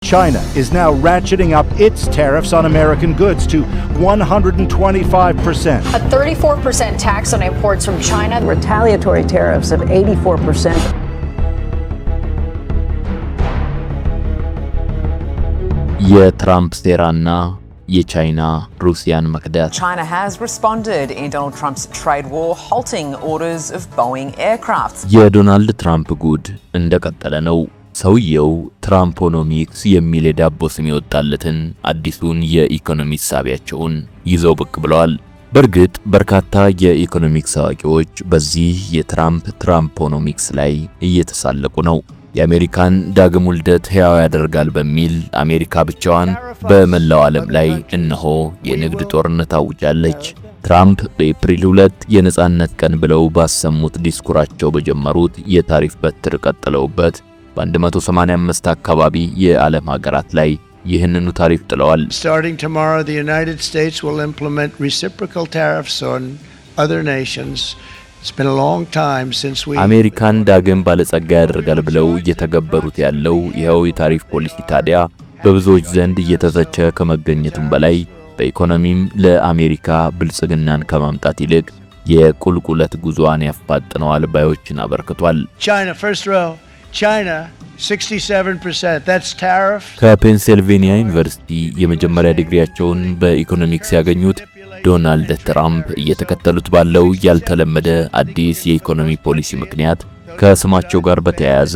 China is now ratcheting up its tariffs on American goods to 125%. A 34% tax on imports from China. Retaliatory tariffs of 84%. የትራምፕ ሴራና የቻይና ሩሲያን መክዳት China has responded in Donald Trump's trade war, halting orders of Boeing aircraft. የዶናልድ ትራምፕ ጉድ እንደቀጠለ ነው። ሰውየው ትራምፖኖሚክስ የሚል የዳቦ ስም የወጣለትን አዲሱን የኢኮኖሚ ሳቢያቸውን ይዘው ብቅ ብለዋል። በእርግጥ በርካታ የኢኮኖሚክስ አዋቂዎች በዚህ የትራምፕ ትራምፖኖሚክስ ላይ እየተሳለቁ ነው። የአሜሪካን ዳግም ውልደት ሕያው ያደርጋል በሚል አሜሪካ ብቻዋን በመላው ዓለም ላይ እነሆ የንግድ ጦርነት አውጃለች። ትራምፕ በኤፕሪል 2 የነጻነት ቀን ብለው ባሰሙት ዲስኩራቸው በጀመሩት የታሪፍ በትር ቀጥለውበት በ185 አካባቢ የዓለም ሀገራት ላይ ይህንኑ ታሪፍ ጥለዋል። Starting tomorrow, the United States will implement reciprocal tariffs on other nations. It's been a long time since we አሜሪካን ዳግም ባለጸጋ ያደርጋል ብለው እየተገበሩት ያለው ይኸው የታሪፍ ፖሊሲ ታዲያ በብዙዎች ዘንድ እየተተቸ ከመገኘቱም በላይ በኢኮኖሚም ለአሜሪካ ብልጽግናን ከማምጣት ይልቅ የቁልቁለት ጉዞዋን ያፋጥነዋል ባዮችን አበርክቷል። China, first row. China 67%. That's tariff. ከፔንሲልቬኒያ ዩኒቨርሲቲ የመጀመሪያ ዲግሪያቸውን በኢኮኖሚክስ ያገኙት ዶናልድ ትራምፕ እየተከተሉት ባለው ያልተለመደ አዲስ የኢኮኖሚ ፖሊሲ ምክንያት ከስማቸው ጋር በተያያዘ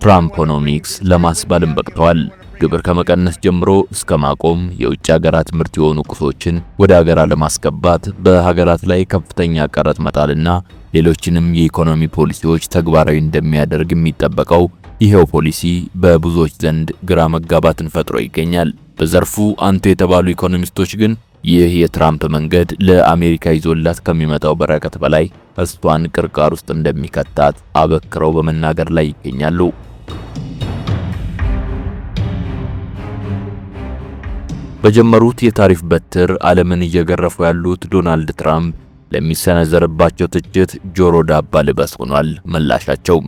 ትራምፖኖሚክስ ለማስባልም በቅተዋል። ግብር ከመቀነስ ጀምሮ እስከ ማቆም፣ የውጭ ሀገራት ምርት የሆኑ ቁሶችን ወደ ሀገር ለማስገባት በሀገራት ላይ ከፍተኛ ቀረጥ መጣልና ሌሎችንም የኢኮኖሚ ፖሊሲዎች ተግባራዊ እንደሚያደርግ የሚጠበቀው ይሄው ፖሊሲ በብዙዎች ዘንድ ግራ መጋባትን ፈጥሮ ይገኛል። በዘርፉ አንቱ የተባሉ ኢኮኖሚስቶች ግን ይህ የትራምፕ መንገድ ለአሜሪካ ይዞላት ከሚመጣው በረከት በላይ እሷን ቅርቃር ውስጥ እንደሚከታት አበክረው በመናገር ላይ ይገኛሉ። በጀመሩት የታሪፍ በትር ዓለምን እየገረፉ ያሉት ዶናልድ ትራምፕ ለሚሰነዘርባቸው ትችት ጆሮ ዳባ ልበስ ሆኗል ምላሻቸው።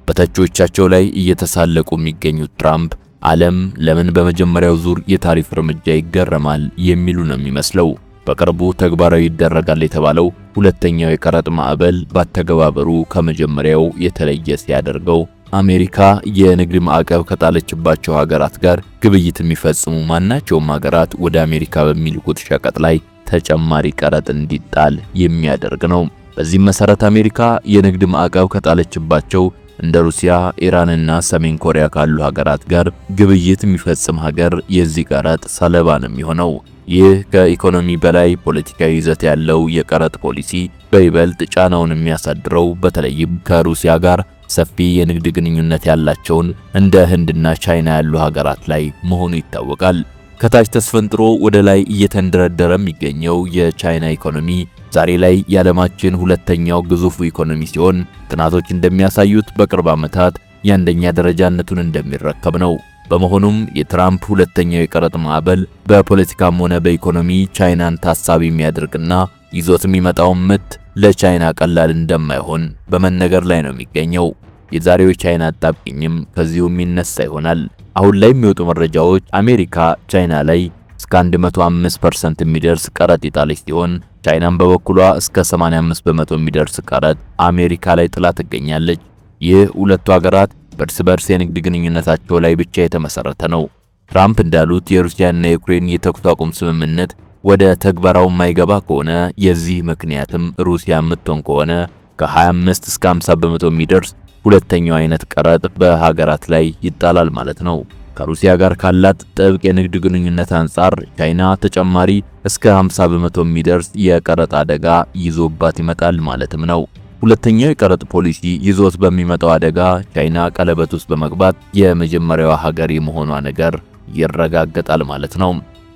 በተቾቻቸው ላይ እየተሳለቁ የሚገኙት ትራምፕ ዓለም ለምን በመጀመሪያው ዙር የታሪፍ እርምጃ ይገረማል የሚሉ ነው የሚመስለው። በቅርቡ ተግባራዊ ይደረጋል የተባለው ሁለተኛው የቀረጥ ማዕበል ባተገባበሩ ከመጀመሪያው የተለየ ሲያደርገው አሜሪካ የንግድ ማዕቀብ ከጣለችባቸው ሀገራት ጋር ግብይት የሚፈጽሙ ማናቸውም ሀገራት ወደ አሜሪካ በሚልኩት ሸቀጥ ላይ ተጨማሪ ቀረጥ እንዲጣል የሚያደርግ ነው። በዚህም መሰረት አሜሪካ የንግድ ማዕቀብ ከጣለችባቸው እንደ ሩሲያ፣ ኢራንና ሰሜን ኮሪያ ካሉ ሀገራት ጋር ግብይት የሚፈጽም ሀገር የዚህ ቀረጥ ሰለባ ነው የሚሆነው። ይህ ከኢኮኖሚ በላይ ፖለቲካዊ ይዘት ያለው የቀረጥ ፖሊሲ በይበልጥ ጫናውን የሚያሳድረው በተለይም ከሩሲያ ጋር ሰፊ የንግድ ግንኙነት ያላቸውን እንደ ህንድና ቻይና ያሉ ሀገራት ላይ መሆኑ ይታወቃል። ከታች ተስፈንጥሮ ወደ ላይ እየተንደረደረ የሚገኘው የቻይና ኢኮኖሚ ዛሬ ላይ የዓለማችን ሁለተኛው ግዙፍ ኢኮኖሚ ሲሆን ጥናቶች እንደሚያሳዩት በቅርብ ዓመታት የአንደኛ ደረጃነቱን እንደሚረከብ ነው። በመሆኑም የትራምፕ ሁለተኛው የቀረጥ ማዕበል በፖለቲካም ሆነ በኢኮኖሚ ቻይናን ታሳቢ የሚያደርግና ይዞት የሚመጣው ምት ለቻይና ቀላል እንደማይሆን በመነገር ላይ ነው የሚገኘው። የዛሬው ቻይና አጣብቂኝም ከዚሁ የሚነሳ ይሆናል። አሁን ላይ የሚወጡ መረጃዎች አሜሪካ ቻይና ላይ እስከ 105% የሚደርስ ቀረጥ ይጣለች ሲሆን ቻይናም በበኩሏ እስከ 85 በመቶ የሚደርስ ቀረጥ አሜሪካ ላይ ጥላ ትገኛለች። ይህ ሁለቱ ሀገራት በእርስ በርስ የንግድ ግንኙነታቸው ላይ ብቻ የተመሰረተ ነው። ትራምፕ እንዳሉት የሩሲያና የዩክሬን የተኩስ አቁም ስምምነት ወደ ተግባራው የማይገባ ከሆነ የዚህ ምክንያትም ሩሲያ የምትሆን ከሆነ ከ25 እስከ 50 በመቶ የሚደርስ ሁለተኛው አይነት ቀረጥ በሀገራት ላይ ይጣላል ማለት ነው። ከሩሲያ ጋር ካላት ጥብቅ የንግድ ግንኙነት አንጻር ቻይና ተጨማሪ እስከ 50 በመቶ የሚደርስ የቀረጥ አደጋ ይዞባት ይመጣል ማለትም ነው። ሁለተኛው የቀረጥ ፖሊሲ ይዞት በሚመጣው አደጋ ቻይና ቀለበት ውስጥ በመግባት የመጀመሪያዋ ሀገር የመሆኗ ነገር ይረጋገጣል ማለት ነው።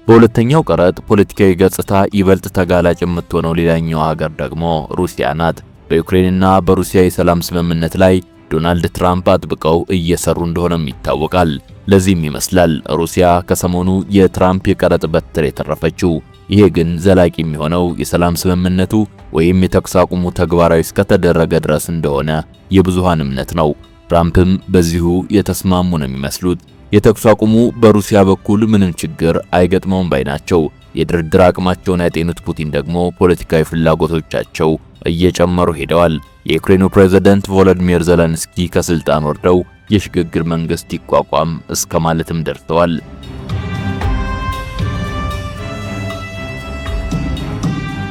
በሁለተኛው ቀረጥ ፖለቲካዊ ገጽታ ይበልጥ ተጋላጭ የምትሆነው ሌላኛው ሀገር ደግሞ ሩሲያ ናት። በዩክሬንና በሩሲያ የሰላም ስምምነት ላይ ዶናልድ ትራምፕ አጥብቀው እየሰሩ እንደሆነም ይታወቃል። ለዚህም ይመስላል ሩሲያ ከሰሞኑ የትራምፕ የቀረጥ በትር የተረፈችው። ይሄ ግን ዘላቂ የሚሆነው የሰላም ስምምነቱ ወይም የተኩስ አቁሙ ተግባራዊ እስከተደረገ ድረስ እንደሆነ የብዙሃን እምነት ነው። ትራምፕም በዚሁ የተስማሙ ነው የሚመስሉት። የተኩስ አቁሙ በሩሲያ በኩል ምንም ችግር አይገጥመውም ባይ ናቸው። የድርድር አቅማቸውን ያጤኑት ፑቲን ደግሞ ፖለቲካዊ ፍላጎቶቻቸው እየጨመሩ ሄደዋል። የዩክሬኑ ፕሬዝዳንት ቮሎዲሚር ዜሌንስኪ ከስልጣን ወርደው የሽግግር መንግስት ይቋቋም እስከ ማለትም ደርሰዋል።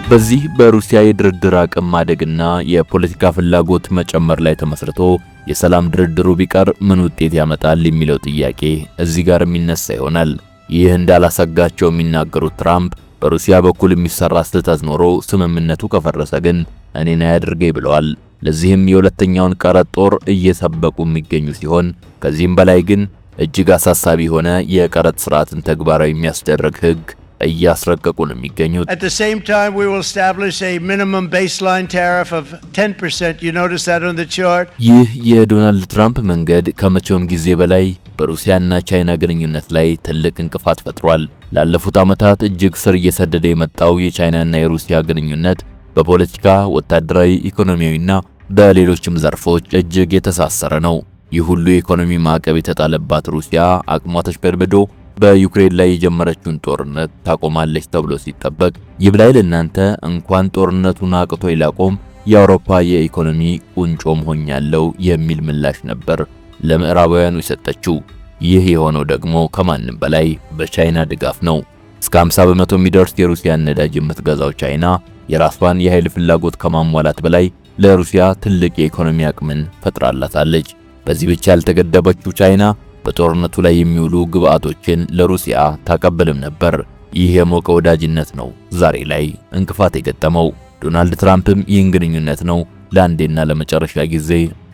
በዚህ በሩሲያ የድርድር አቅም ማደግና የፖለቲካ ፍላጎት መጨመር ላይ ተመስርቶ የሰላም ድርድሩ ቢቀር ምን ውጤት ያመጣል የሚለው ጥያቄ እዚህ ጋር የሚነሳ ይሆናል። ይህ እንዳላሰጋቸው የሚናገሩት ትራምፕ በሩሲያ በኩል የሚሰራ ስህተት ኖሮ ስምምነቱ ከፈረሰ ግን እኔን አያድርገኝ ብለዋል። ለዚህም የሁለተኛውን ቀረጥ ጦር እየሰበቁ የሚገኙ ሲሆን ከዚህም በላይ ግን እጅግ አሳሳቢ የሆነ የቀረጥ ስርዓትን ተግባራዊ የሚያስደርግ ህግ እያስረቀቁ ነው የሚገኙት። At the same time, we will establish a minimum baseline tariff of 10%. You notice that on the chart? ይህ የዶናልድ ትራምፕ መንገድ ከመቼውም ጊዜ በላይ በሩሲያና ቻይና ግንኙነት ላይ ትልቅ እንቅፋት ፈጥሯል። ላለፉት ዓመታት እጅግ ስር እየሰደደ የመጣው የቻይናና የሩሲያ ግንኙነት በፖለቲካ፣ ወታደራዊ፣ ኢኮኖሚያዊና በሌሎችም ዘርፎች እጅግ የተሳሰረ ነው። ይህ ሁሉ የኢኮኖሚ ማዕቀብ የተጣለባት ሩሲያ አቅሟ ተሽበድብዶ በዩክሬን ላይ የጀመረችውን ጦርነት ታቆማለች ተብሎ ሲጠበቅ ይብላኝ ለእናንተ እንኳን ጦርነቱን አቅቶ ይላቆም የአውሮፓ የኢኮኖሚ ቁንጮም ሆኛለሁ የሚል ምላሽ ነበር ለምዕራባውያኑ የሰጠችው። ይህ የሆነው ደግሞ ከማንም በላይ በቻይና ድጋፍ ነው። እስከ 50 በመቶ የሚደርስ የሩሲያን ነዳጅ የምትገዛው ቻይና የራሷን የኃይል ፍላጎት ከማሟላት በላይ ለሩሲያ ትልቅ የኢኮኖሚ አቅምን ፈጥራላታለች። በዚህ ብቻ ያልተገደበችው ቻይና በጦርነቱ ላይ የሚውሉ ግብአቶችን ለሩሲያ ታቀብልም ነበር። ይህ የሞቀ ወዳጅነት ነው ዛሬ ላይ እንቅፋት የገጠመው። ዶናልድ ትራምፕም ይህን ግንኙነት ነው ለአንዴና ለመጨረሻ ጊዜ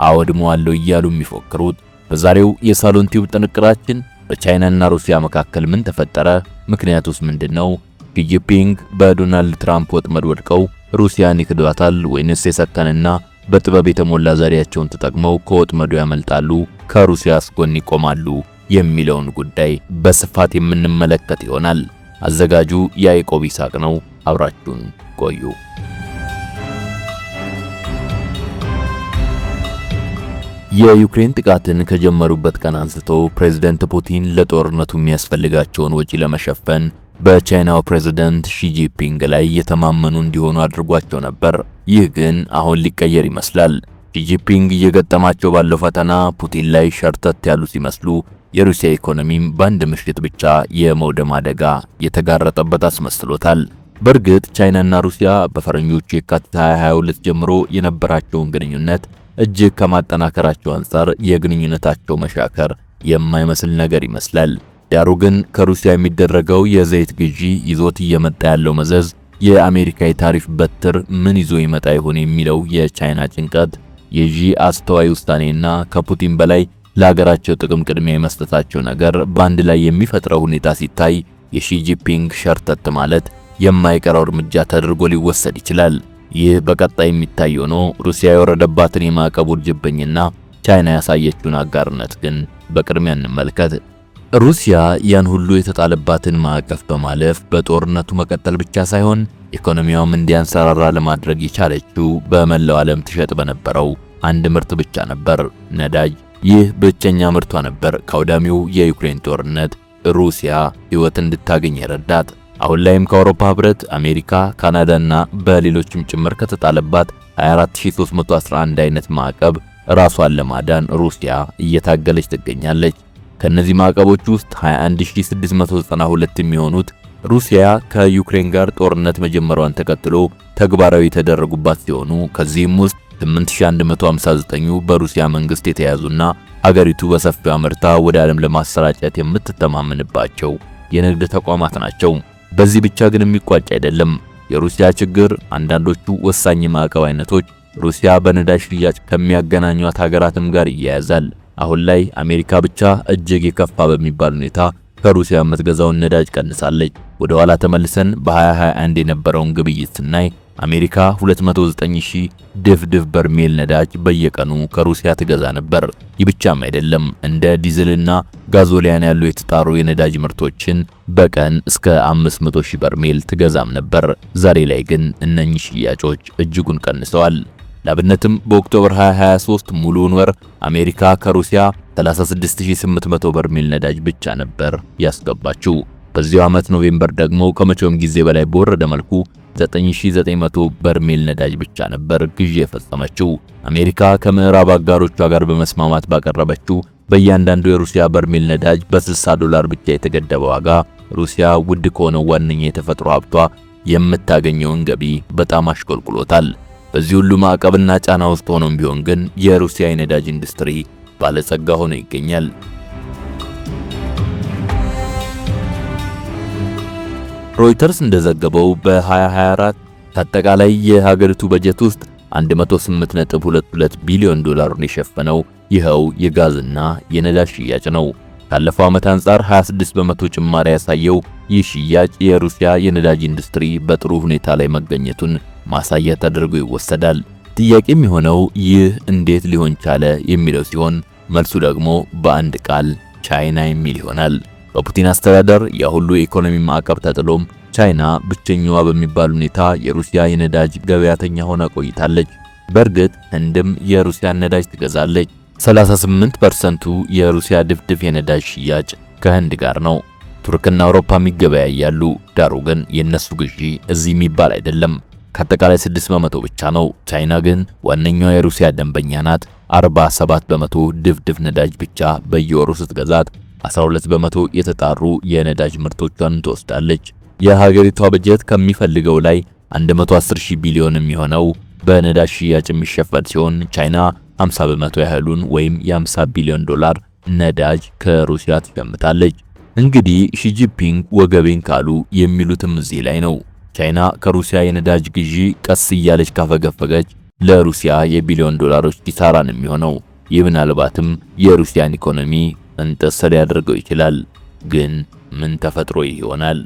አወድመዋለሁ እያሉ የሚፎክሩት። በዛሬው የሳሎን ቲዩብ ጥንቅራችን በቻይናና ሩሲያ መካከል ምን ተፈጠረ? ምክንያቱስ ምንድነው? ሺ ጂንፒንግ በዶናልድ ትራምፕ ወጥመድ ወድቀው ሩሲያን ይክዷታል ወይንስ የሰከነና በጥበብ የተሞላ ዘዴያቸውን ተጠቅመው ከወጥመዱ ያመልጣሉ፣ ከሩሲያስ ጎን ይቆማሉ የሚለውን ጉዳይ በስፋት የምንመለከት ይሆናል። አዘጋጁ ያዕቆብ ይስሐቅ ነው። አብራችሁን ቆዩ። የዩክሬን ጥቃትን ከጀመሩበት ቀን አንስቶ ፕሬዝዳንት ፑቲን ለጦርነቱ የሚያስፈልጋቸውን ወጪ ለመሸፈን በቻይናው ፕሬዝዳንት ሺ ጂንፒንግ ላይ የተማመኑ እንዲሆኑ አድርጓቸው ነበር። ይህ ግን አሁን ሊቀየር ይመስላል። ሺ ጂንፒንግ እየገጠማቸው ባለው ፈተና ፑቲን ላይ ሸርተት ያሉ ሲመስሉ የሩሲያ ኢኮኖሚም በአንድ ምሽት ብቻ የመውደም አደጋ የተጋረጠበት አስመስሎታል። በእርግጥ ቻይናና ሩሲያ በፈረንጆቹ የካቲት 2022 ጀምሮ የነበራቸውን ግንኙነት እጅግ ከማጠናከራቸው አንፃር የግንኙነታቸው መሻከር የማይመስል ነገር ይመስላል። ዳሩ ግን ከሩሲያ የሚደረገው የዘይት ግዢ ይዞት እየመጣ ያለው መዘዝ፣ የአሜሪካ የታሪፍ በትር ምን ይዞ ይመጣ ይሆን የሚለው የቻይና ጭንቀት፣ የዢ አስተዋይ ውሳኔና ከፑቲን በላይ ለሀገራቸው ጥቅም ቅድሚያ የመስጠታቸው ነገር በአንድ ላይ የሚፈጥረው ሁኔታ ሲታይ የሺ ጂንፒንግ ሸርተት ማለት የማይቀረው እርምጃ ተደርጎ ሊወሰድ ይችላል። ይህ በቀጣይ የሚታይ ሆኖ ሩሲያ የወረደባትን የማዕቀብ ውርጅብኝና ቻይና ያሳየችውን አጋርነት ግን በቅድሚያ እንመልከት። ሩሲያ ያን ሁሉ የተጣለባትን ማዕቀፍ በማለፍ በጦርነቱ መቀጠል ብቻ ሳይሆን ኢኮኖሚያውም እንዲያንሰራራ ለማድረግ የቻለችው በመላው ዓለም ትሸጥ በነበረው አንድ ምርት ብቻ ነበር፣ ነዳጅ። ይህ ብቸኛ ምርቷ ነበር ከአውዳሚው የዩክሬን ጦርነት ሩሲያ ሕይወት እንድታገኝ የረዳት። አሁን ላይም ከአውሮፓ ህብረት፣ አሜሪካ፣ ካናዳና በሌሎችም ጭምር ከተጣለባት 24311 አይነት ማዕቀብ ራሷን ለማዳን ሩሲያ እየታገለች ትገኛለች። ከነዚህ ማዕቀቦች ውስጥ 21692 የሚሆኑት ሩሲያ ከዩክሬን ጋር ጦርነት መጀመሯን ተከትሎ ተግባራዊ የተደረጉባት ሲሆኑ ከዚህም ውስጥ 8159ኙ በሩሲያ መንግስት የተያዙና ሀገሪቱ በሰፊው አምርታ ወደ ዓለም ለማሰራጨት የምትተማመንባቸው የንግድ ተቋማት ናቸው። በዚህ ብቻ ግን የሚቋጭ አይደለም። የሩሲያ ችግር አንዳንዶቹ ወሳኝ ማዕቀብ አይነቶች ሩሲያ በነዳጅ ሽያጭ ከሚያገናኟት ሀገራትም ጋር ይያያዛል። አሁን ላይ አሜሪካ ብቻ እጅግ የከፋ በሚባል ሁኔታ ከሩሲያ የምትገዛውን ነዳጅ ቀንሳለች። ወደ ኋላ ተመልሰን በ2021 የነበረውን ግብይት ስናይ አሜሪካ 290,000 ድፍድፍ በርሜል ነዳጅ በየቀኑ ከሩሲያ ትገዛ ነበር። ይህ ብቻም አይደለም፣ እንደ ዲዝልና ጋዞሊያን ያሉ የተጣሩ የነዳጅ ምርቶችን በቀን እስከ 500,000 በርሜል ትገዛም ነበር። ዛሬ ላይ ግን እነኚህ ሽያጮች እጅጉን ቀንሰዋል። ለአብነትም በኦክቶበር 2023 ሙሉውን ወር አሜሪካ ከሩሲያ 36800 በርሜል ነዳጅ ብቻ ነበር ያስገባችው። በዚያው ዓመት ኖቬምበር ደግሞ ከመቼውም ጊዜ በላይ በወረደ መልኩ 9900 በርሜል ነዳጅ ብቻ ነበር ግዢ የፈጸመችው። አሜሪካ ከምዕራብ አጋሮቿ ጋር በመስማማት ባቀረበችው በእያንዳንዱ የሩሲያ በርሜል ነዳጅ በ$60 ብቻ የተገደበ ዋጋ ሩሲያ ውድ ከሆነው ዋነኛ የተፈጥሮ ሀብቷ የምታገኘውን ገቢ በጣም አሽቆልቁሎታል። በዚህ ሁሉ ማዕቀብና ጫና ውስጥ ሆኖም ቢሆን ግን የሩሲያ የነዳጅ ኢንዱስትሪ ባለጸጋ ሆኖ ይገኛል። ሮይተርስ እንደዘገበው በ2024 ከአጠቃላይ የሀገሪቱ በጀት ውስጥ 108.22 ቢሊዮን ዶላርን የሸፈነው ይኸው የጋዝና የነዳጅ ሽያጭ ነው። ካለፈው ዓመት አንጻር 26 በመቶ ጭማሪ ያሳየው ይህ ሽያጭ የሩሲያ የነዳጅ ኢንዱስትሪ በጥሩ ሁኔታ ላይ መገኘቱን ማሳያ ተደርጎ ይወሰዳል። ጥያቄ የሚሆነው ይህ እንዴት ሊሆን ቻለ የሚለው ሲሆን መልሱ ደግሞ በአንድ ቃል ቻይና የሚል ይሆናል። በፑቲን አስተዳደር የሁሉ የኢኮኖሚ ማዕቀብ ተጥሎም ቻይና ብቸኛዋ በሚባል ሁኔታ የሩሲያ የነዳጅ ገበያተኛ ሆና ቆይታለች። በእርግጥ ህንድም የሩሲያን ነዳጅ ትገዛለች። 38% የሩሲያ ድፍድፍ የነዳጅ ሽያጭ ከህንድ ጋር ነው። ቱርክና አውሮፓም ይገበያያሉ። ዳሩ ግን የነሱ ግዢ እዚህ የሚባል አይደለም። ከአጠቃላይ 6 በመቶ ብቻ ነው። ቻይና ግን ዋነኛዋ የሩሲያ ደንበኛ ናት። 47 በመቶ ድፍድፍ ነዳጅ ብቻ በየወሩ ስትገዛት 12 በመቶ የተጣሩ የነዳጅ ምርቶቿን ትወስዳለች። የሀገሪቷ በጀት ከሚፈልገው ላይ 110 ቢሊዮን የሚሆነው በነዳጅ ሽያጭ የሚሸፈን ሲሆን ቻይና 50 በመቶ ያህሉን ወይም የ50 ቢሊዮን ዶላር ነዳጅ ከሩሲያ ትሸምታለች። እንግዲህ ሺጂፒንግ ወገቤን ካሉ የሚሉትም እዚህ ላይ ነው። ቻይና ከሩሲያ የነዳጅ ግዢ ቀስ እያለች ካፈገፈገች ለሩሲያ የቢሊዮን ዶላሮች ኪሳራን የሚሆነው። ይህ ምናልባትም የሩሲያን ኢኮኖሚ እንጥስ ሊያደርገው ይችላል። ግን ምን ተፈጥሮ ይሆናል?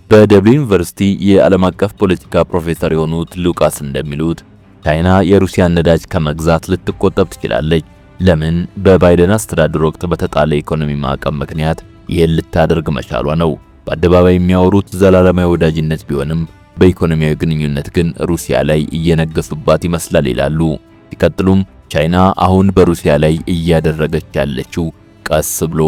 በደብሊን ዩኒቨርሲቲ የዓለም አቀፍ ፖለቲካ ፕሮፌሰር የሆኑት ሉቃስ እንደሚሉት ቻይና የሩሲያን ነዳጅ ከመግዛት ልትቆጠብ ትችላለች። ለምን? በባይደን አስተዳደር ወቅት በተጣለ ኢኮኖሚ ማዕቀብ ምክንያት ይህን ልታደርግ መቻሏ ነው። በአደባባይ የሚያወሩት ዘላለማዊ ወዳጅነት ቢሆንም በኢኮኖሚያዊ ግንኙነት ግን ሩሲያ ላይ እየነገሱባት ይመስላል ይላሉ። ሲቀጥሉም ቻይና አሁን በሩሲያ ላይ እያደረገች ያለችው ቀስ ብሎ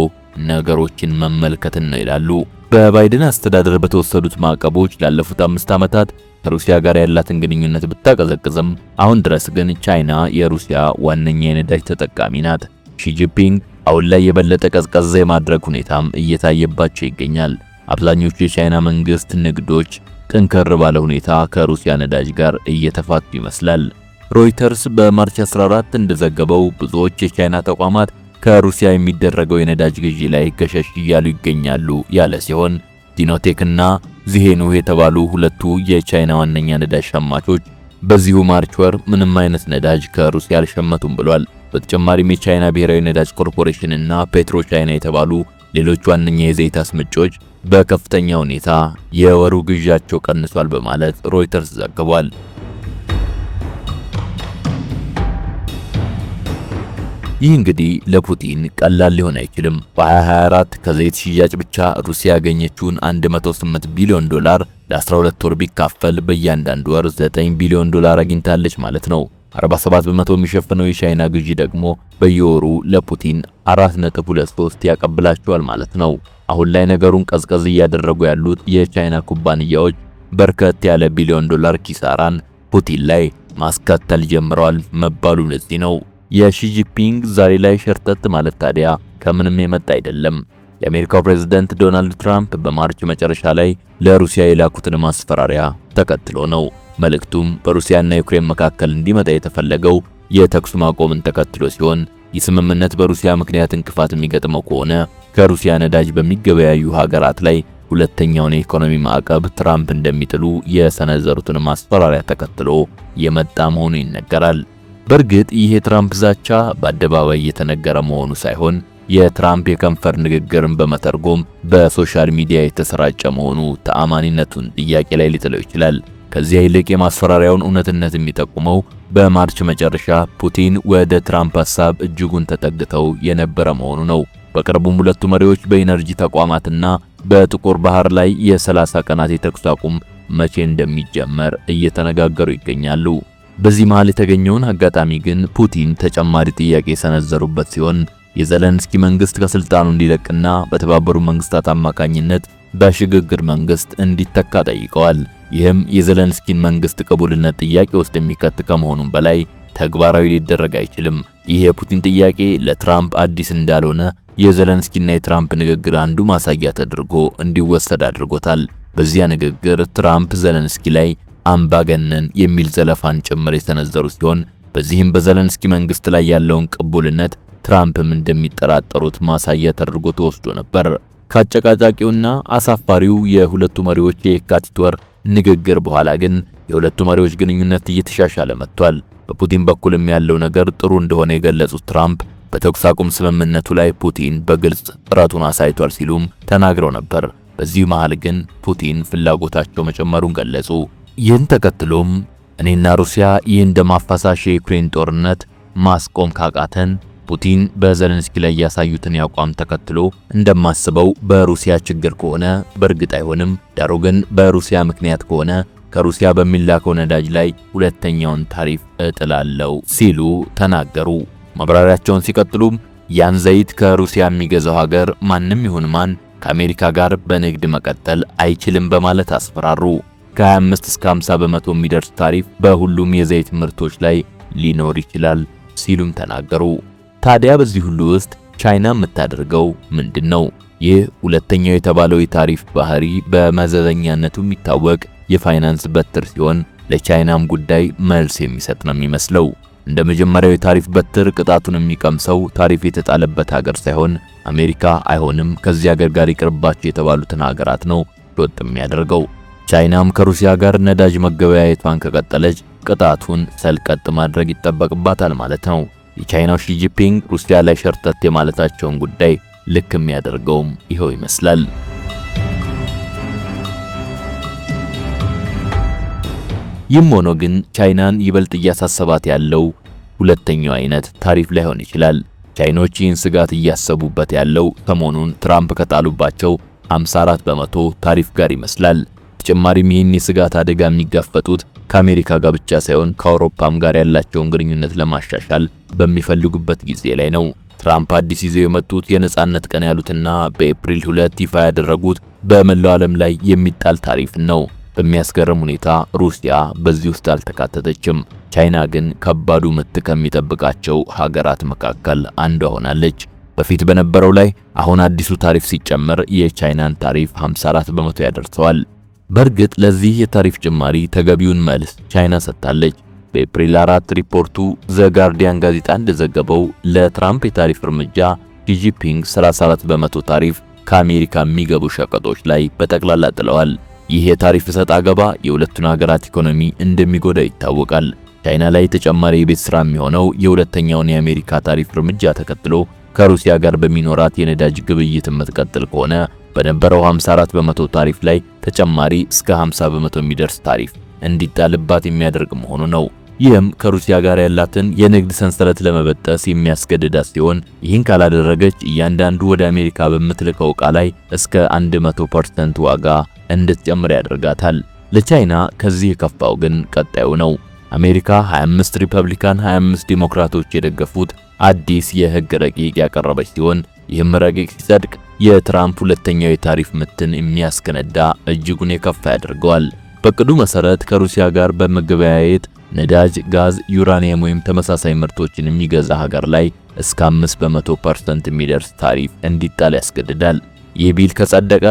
ነገሮችን መመልከትን ነው ይላሉ። በባይደን አስተዳደር በተወሰዱት ማዕቀቦች ላለፉት 5 ዓመታት ከሩሲያ ጋር ያላትን ግንኙነት ብታቀዘቅዝም አሁን ድረስ ግን ቻይና የሩሲያ ዋነኛ የነዳጅ ተጠቃሚ ናት። ሺጂፒንግ አሁን ላይ የበለጠ ቀዝቀዝ የማድረግ ሁኔታም እየታየባቸው ይገኛል። አብዛኞቹ የቻይና መንግስት ንግዶች ጠንከር ባለ ሁኔታ ከሩሲያ ነዳጅ ጋር እየተፋቱ ይመስላል። ሮይተርስ በማርች 14 እንደዘገበው ብዙዎች የቻይና ተቋማት ከሩሲያ የሚደረገው የነዳጅ ግዢ ላይ ገሸሽ እያሉ ይገኛሉ ያለ ሲሆን ዲኖቴክና ዚሄኑ የተባሉ ሁለቱ የቻይና ዋነኛ ነዳጅ ሸማቾች በዚሁ ማርች ወር ምንም አይነት ነዳጅ ከሩሲያ አልሸመቱም ብሏል። በተጨማሪም የቻይና ብሔራዊ ነዳጅ ኮርፖሬሽን እና ፔትሮ ቻይና የተባሉ ሌሎች ዋነኛ የዘይት አስመጪዎች በከፍተኛ ሁኔታ የወሩ ግዢያቸው ቀንሷል በማለት ሮይተርስ ዘግቧል። ይህ እንግዲህ ለፑቲን ቀላል ሊሆን አይችልም። በ2024 ከዘይት ሽያጭ ብቻ ሩሲያ ያገኘችውን 108 ቢሊዮን ዶላር ለ12 ወር ቢካፈል በእያንዳንዱ ወር 9 ቢሊዮን ዶላር አግኝታለች ማለት ነው። 47 በመቶ የሚሸፍነው የቻይና ግዢ ደግሞ በየወሩ ለፑቲን 4.23 ያቀብላቸዋል ማለት ነው። አሁን ላይ ነገሩን ቀዝቀዝ እያደረጉ ያሉት የቻይና ኩባንያዎች በርከት ያለ ቢሊዮን ዶላር ኪሳራን ፑቲን ላይ ማስከተል ጀምረዋል መባሉ ለዚህ ነው። የሺጂፒንግ ዛሬ ላይ ሸርተት ማለት ታዲያ ከምንም የመጣ አይደለም። የአሜሪካው ፕሬዝዳንት ዶናልድ ትራምፕ በማርች መጨረሻ ላይ ለሩሲያ የላኩትን ማስፈራሪያ ተከትሎ ነው። መልእክቱም በሩሲያና ዩክሬን መካከል እንዲመጣ የተፈለገው የተኩስ ማቆምን ተከትሎ ሲሆን ይህ ስምምነት በሩሲያ ምክንያት እንቅፋት የሚገጥመው ከሆነ ከሩሲያ ነዳጅ በሚገበያዩ ሀገራት ላይ ሁለተኛውን የኢኮኖሚ ማዕቀብ ትራምፕ እንደሚጥሉ የሰነዘሩትን ማስፈራሪያ ተከትሎ የመጣ መሆኑ ይነገራል። በእርግጥ ይህ የትራምፕ ዛቻ በአደባባይ የተነገረ መሆኑ ሳይሆን የትራምፕ የከንፈር ንግግርን በመተርጎም በሶሻል ሚዲያ የተሰራጨ መሆኑ ተአማኒነቱን ጥያቄ ላይ ሊጥለው ይችላል። ከዚያ ይልቅ የማስፈራሪያውን እውነትነት የሚጠቁመው በማርች መጨረሻ ፑቲን ወደ ትራምፕ ሐሳብ እጅጉን ተጠግተው የነበረ መሆኑ ነው። በቅርቡም ሁለቱ መሪዎች በኢነርጂ ተቋማትና በጥቁር ባህር ላይ የ30 ቀናት የተኩስ አቁም መቼ እንደሚጀመር እየተነጋገሩ ይገኛሉ። በዚህ መሃል የተገኘውን አጋጣሚ ግን ፑቲን ተጨማሪ ጥያቄ የሰነዘሩበት ሲሆን የዘለንስኪ መንግስት ከስልጣኑ እንዲለቅና በተባበሩት መንግስታት አማካኝነት በሽግግር መንግስት እንዲተካ ጠይቀዋል። ይህም የዘለንስኪን መንግስት ቅቡልነት ጥያቄ ውስጥ የሚከት ከመሆኑም በላይ ተግባራዊ ሊደረግ አይችልም። ይህ የፑቲን ጥያቄ ለትራምፕ አዲስ እንዳልሆነ የዘለንስኪና የትራምፕ ንግግር አንዱ ማሳያ ተደርጎ እንዲወሰድ አድርጎታል። በዚያ ንግግር ትራምፕ ዘለንስኪ ላይ አምባገነን የሚል ዘለፋን ጭምር የሰነዘሩ ሲሆን በዚህም በዘለንስኪ መንግስት ላይ ያለውን ቅቡልነት ትራምፕም እንደሚጠራጠሩት ማሳያ ተደርጎ ተወስዶ ነበር። ከአጨቃጫቂውና አሳፋሪው የሁለቱ መሪዎች የካቲት ወር ንግግር በኋላ ግን የሁለቱ መሪዎች ግንኙነት እየተሻሻለ መጥቷል። በፑቲን በኩልም ያለው ነገር ጥሩ እንደሆነ የገለጹት ትራምፕ በተኩስ አቁም ስምምነቱ ላይ ፑቲን በግልጽ ጥረቱን አሳይቷል ሲሉም ተናግረው ነበር። በዚህ መሃል ግን ፑቲን ፍላጎታቸው መጨመሩን ገለጹ። ይህን ተከትሎም እኔና ሩሲያ ይህን ደም አፋሳሽ የዩክሬን ጦርነት ማስቆም ካቃተን ፑቲን በዘለንስኪ ላይ ያሳዩትን ያቋም ተከትሎ እንደማስበው በሩሲያ ችግር ከሆነ በእርግጥ አይሆንም፣ ዳሩ ግን በሩሲያ ምክንያት ከሆነ ከሩሲያ በሚላከው ነዳጅ ላይ ሁለተኛውን ታሪፍ እጥላለሁ ሲሉ ተናገሩ። ማብራሪያቸውን ሲቀጥሉም ያን ዘይት ከሩሲያ የሚገዛው ሀገር ማንም ይሁን ማን ከአሜሪካ ጋር በንግድ መቀጠል አይችልም በማለት አስፈራሩ። ከ25 እስከ 50 በመቶ የሚደርስ ታሪፍ በሁሉም የዘይት ምርቶች ላይ ሊኖር ይችላል ሲሉም ተናገሩ። ታዲያ በዚህ ሁሉ ውስጥ ቻይና የምታደርገው ምንድነው? ይህ ሁለተኛው የተባለው የታሪፍ ባህሪ በመዘዘኛነቱ የሚታወቅ የፋይናንስ በትር ሲሆን ለቻይናም ጉዳይ መልስ የሚሰጥ ነው የሚመስለው። እንደ መጀመሪያው የታሪፍ በትር ቅጣቱን የሚቀምሰው ታሪፍ የተጣለበት ሀገር ሳይሆን አሜሪካ አይሆንም ከዚህ ሀገር ጋር ይቅርባቸው የተባሉትን ሀገራት ነው ዶጥ የሚያደርገው። ቻይናም ከሩሲያ ጋር ነዳጅ መገበያየቷን ከቀጠለች ቅጣቱን ሰልቀጥ ማድረግ ይጠበቅባታል ማለት ነው። የቻይናው ሺጂፒንግ ሩሲያ ላይ ሸርተት የማለታቸውን ጉዳይ ልክ የሚያደርገውም ይኸው ይመስላል። ይህም ሆኖ ግን ቻይናን ይበልጥ እያሳሰባት ያለው ሁለተኛው አይነት ታሪፍ ላይሆን ይችላል። ቻይኖች ይህን ስጋት እያሰቡበት ያለው ሰሞኑን ትራምፕ ከጣሉባቸው 54 በመቶ ታሪፍ ጋር ይመስላል። ተጨማሪም ይህን የስጋት አደጋ የሚጋፈጡት ከአሜሪካ ጋር ብቻ ሳይሆን ከአውሮፓም ጋር ያላቸውን ግንኙነት ለማሻሻል በሚፈልጉበት ጊዜ ላይ ነው። ትራምፕ አዲስ ይዘው የመጡት የነጻነት ቀን ያሉትና በኤፕሪል 2 ይፋ ያደረጉት በመላው ዓለም ላይ የሚጣል ታሪፍ ነው። በሚያስገርም ሁኔታ ሩሲያ በዚህ ውስጥ አልተካተተችም። ቻይና ግን ከባዱ ምት ከሚጠብቃቸው ሀገራት መካከል አንዷ ሆናለች። በፊት በነበረው ላይ አሁን አዲሱ ታሪፍ ሲጨመር የቻይናን ታሪፍ 54 በመቶ ያደርሰዋል። በእርግጥ ለዚህ የታሪፍ ጭማሪ ተገቢውን መልስ ቻይና ሰጥታለች። በኤፕሪል 4 ሪፖርቱ ዘ ጋርዲያን ጋዜጣ እንደዘገበው ለትራምፕ የታሪፍ እርምጃ ሺጂፒንግ 34 በመቶ ታሪፍ ከአሜሪካ የሚገቡ ሸቀጦች ላይ በጠቅላላ ጥለዋል። ይህ የታሪፍ ሰጣ ገባ የሁለቱን ሀገራት ኢኮኖሚ እንደሚጎዳ ይታወቃል። ቻይና ላይ ተጨማሪ የቤት ስራ የሚሆነው የሁለተኛውን የአሜሪካ ታሪፍ እርምጃ ተከትሎ ከሩሲያ ጋር በሚኖራት የነዳጅ ግብይት የምትቀጥል ከሆነ በነበረው 54 በመቶ ታሪፍ ላይ ተጨማሪ እስከ 50 በመቶ የሚደርስ ታሪፍ እንዲጣልባት የሚያደርግ መሆኑ ነው። ይህም ከሩሲያ ጋር ያላትን የንግድ ሰንሰለት ለመበጠስ የሚያስገድዳት ሲሆን ይህን ካላደረገች እያንዳንዱ ወደ አሜሪካ በምትልከው ዕቃ ላይ እስከ 100% ዋጋ እንድትጨምር ያደርጋታል። ለቻይና ከዚህ የከፋው ግን ቀጣዩ ነው። አሜሪካ 25 ሪፐብሊካን 25 ዲሞክራቶች የደገፉት አዲስ የህግ ረቂቅ ያቀረበች ሲሆን ይህም ረቂቅ ሲጸድቅ የትራምፕ ሁለተኛው የታሪፍ ምትን የሚያስከነዳ እጅጉን የከፋ ያደርገዋል። በቅዱ መሰረት ከሩሲያ ጋር በመገበያየት ነዳጅ፣ ጋዝ፣ ዩራኒየም ወይም ተመሳሳይ ምርቶችን የሚገዛ ሀገር ላይ እስከ 5% የሚደርስ ታሪፍ እንዲጣል ያስገድዳል። ይህ ቢል ከጸደቀ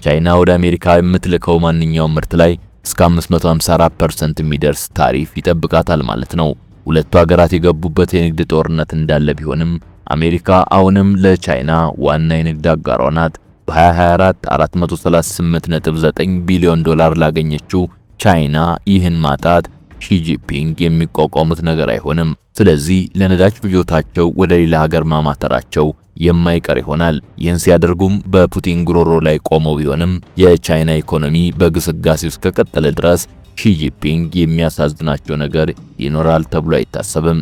ቻይና ወደ አሜሪካ የምትልከው ማንኛውም ምርት ላይ እስከ 554% የሚደርስ ታሪፍ ይጠብቃታል ማለት ነው። ሁለቱ ሀገራት የገቡበት የንግድ ጦርነት እንዳለ ቢሆንም አሜሪካ አሁንም ለቻይና ዋና የንግድ አጋሯ ናት። በ2024 $438.9 ቢሊዮን ላገኘችው ቻይና ይህን ማጣት ሺጂፒንግ የሚቋቋሙት ነገር አይሆንም። ስለዚህ ለነዳጅ ፍጆታቸው ወደ ሌላ ሀገር ማማተራቸው የማይቀር ይሆናል። ይህን ሲያደርጉም በፑቲን ጉሮሮ ላይ ቆመው ቢሆንም የቻይና ኢኮኖሚ በግስጋሴ ውስጥ ከቀጠለ ድረስ ሺጂፒንግ የሚያሳዝናቸው ነገር ይኖራል ተብሎ አይታሰብም።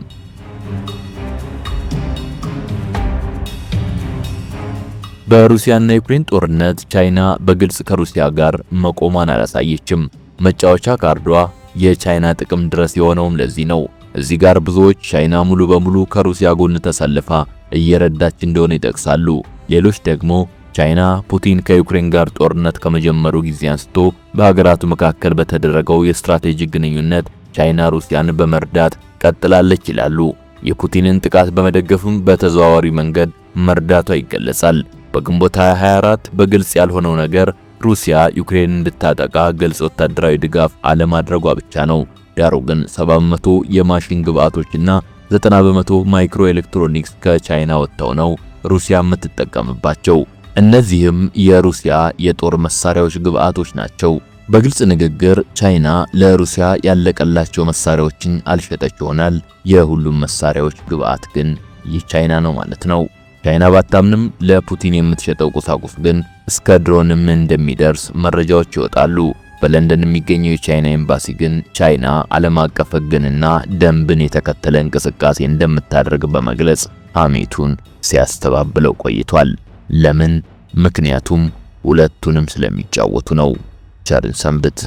በሩሲያና ዩክሬን ጦርነት ቻይና በግልጽ ከሩሲያ ጋር መቆሟን አላሳየችም። መጫወቻ ካርዷ የቻይና ጥቅም ድረስ የሆነውም ለዚህ ነው። እዚህ ጋር ብዙዎች ቻይና ሙሉ በሙሉ ከሩሲያ ጎን ተሰልፋ እየረዳች እንደሆነ ይጠቅሳሉ። ሌሎች ደግሞ ቻይና ፑቲን ከዩክሬን ጋር ጦርነት ከመጀመሩ ጊዜ አንስቶ በሀገራቱ መካከል በተደረገው የስትራቴጂክ ግንኙነት ቻይና ሩሲያን በመርዳት ቀጥላለች ይላሉ። የፑቲንን ጥቃት በመደገፍም በተዘዋዋሪ መንገድ መርዳቷ ይገለጻል። በግንቦት 2024 በግልጽ ያልሆነው ነገር ሩሲያ ዩክሬን እንድታጠቃ ግልጽ ወታደራዊ ድጋፍ አለማድረጓ ብቻ ነው። ዳሩ ግን 70% የማሽን ግብአቶችና 90% ማይክሮ ኤሌክትሮኒክስ ከቻይና ወጥተው ነው ሩሲያ የምትጠቀምባቸው። እነዚህም የሩሲያ የጦር መሳሪያዎች ግብአቶች ናቸው። በግልጽ ንግግር ቻይና ለሩሲያ ያለቀላቸው መሳሪያዎችን አልሸጠች ይሆናል። የሁሉም መሳሪያዎች ግብአት ግን የቻይና ነው ማለት ነው። ቻይና ባታምንም ለፑቲን የምትሸጠው ቁሳቁስ ግን እስከ ድሮንም እንደሚደርስ መረጃዎች ይወጣሉ። በለንደን የሚገኘው የቻይና ኤምባሲ ግን ቻይና ዓለም አቀፍ ሕግንና ደንብን የተከተለ እንቅስቃሴ እንደምታደርግ በመግለጽ ሐሜቱን ሲያስተባብለው ቆይቷል። ለምን? ምክንያቱም ሁለቱንም ስለሚጫወቱ ነው። ቸርን ሰንብት።